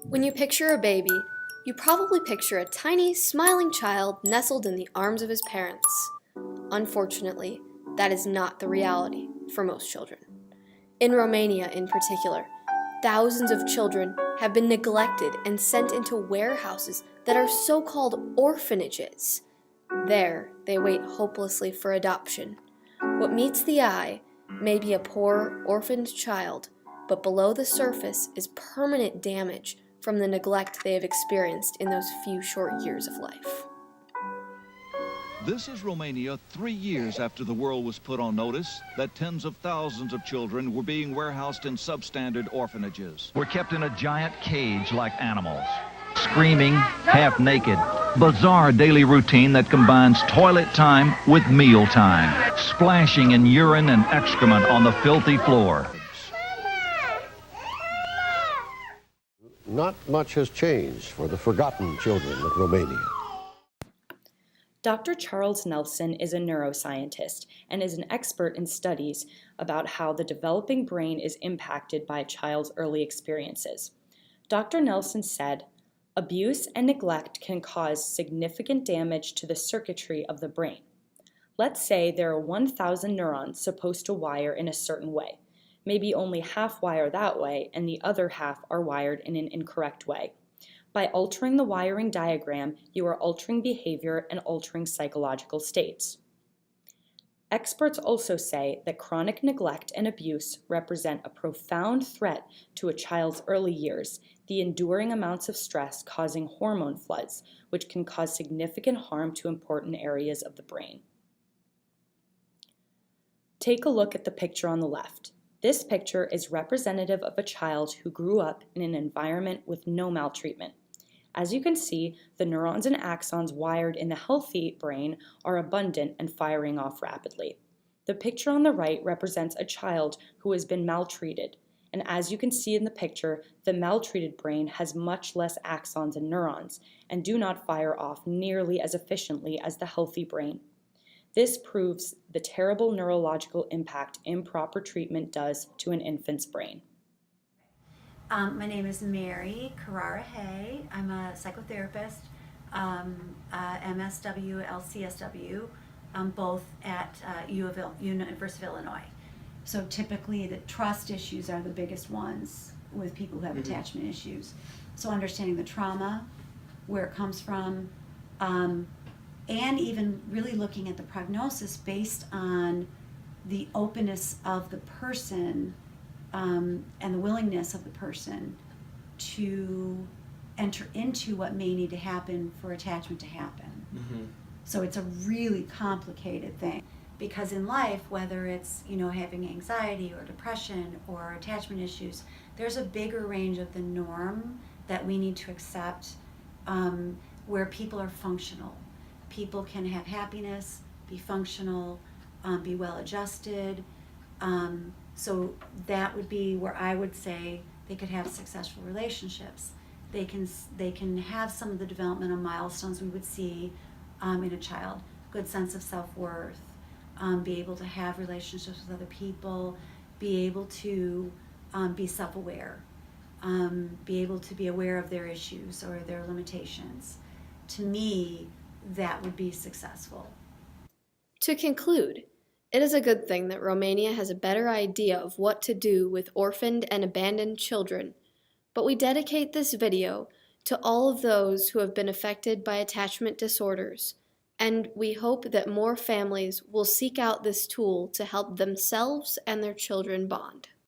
When you picture a baby, you probably picture a tiny, smiling child nestled in the arms of his parents. Unfortunately, that is not the reality for most children. In Romania, in particular, thousands of children have been neglected and sent into warehouses that are so-called orphanages. There, they wait hopelessly for adoption. What meets the eye may be a poor, orphaned child, but below the surface is permanent damage from the neglect they have experienced in those few short years of life. This is Romania 3 years after the world was put on notice that tens of thousands of children were being warehoused in substandard orphanages. Were kept in a giant cage like animals, screaming, half naked. Bizarre daily routine that combines toilet time with meal time, splashing in urine and excrement on the filthy floor. Not much has changed for the forgotten children of Romania. Dr. Charles Nelson is a neuroscientist and is an expert in studies about how the developing brain is impacted by a child's early experiences. Dr. Nelson said, "Abuse and neglect can cause significant damage to the circuitry of the brain. Let's say there are 1,000 neurons supposed to wire in a certain way. Maybe only half wire that way and the other half are wired in an incorrect way. By altering the wiring diagram, you are altering behavior and altering psychological states." Experts also say that chronic neglect and abuse represent a profound threat to a child's early years, the enduring amounts of stress causing hormone floods, which can cause significant harm to important areas of the brain. Take a look at the picture on the left. This picture is representative of a child who grew up in an environment with no maltreatment. As you can see, the neurons and axons wired in the healthy brain are abundant and firing off rapidly. The picture on the right represents a child who has been maltreated, and as you can see in the picture, the maltreated brain has much less axons and neurons and do not fire off nearly as efficiently as the healthy brain. This proves the terrible neurological impact improper treatment does to an infant's brain. My name is Mary Carrara Hay. I'm a psychotherapist, MSW, LCSW, both at University of Illinois. So typically the trust issues are the biggest ones with people who have attachment issues. So understanding the trauma, where it comes from, and even really looking at the prognosis based on the openness of the person and the willingness of the person to enter into what may need to happen for attachment to happen. So it's a really complicated thing. Because in life, whether it's having anxiety or depression or attachment issues, there's a bigger range of the norm that we need to accept, where people are functional. People can have happiness, be functional, be well adjusted. So that would be where I would say they could have successful relationships. They can have some of the developmental milestones we would see in a child. Good sense of self-worth, be able to have relationships with other people, be able to be self-aware, be able to be aware of their issues or their limitations. To me, that would be successful. To conclude, it is a good thing that Romania has a better idea of what to do with orphaned and abandoned children, but we dedicate this video to all of those who have been affected by attachment disorders, and we hope that more families will seek out this tool to help themselves and their children bond.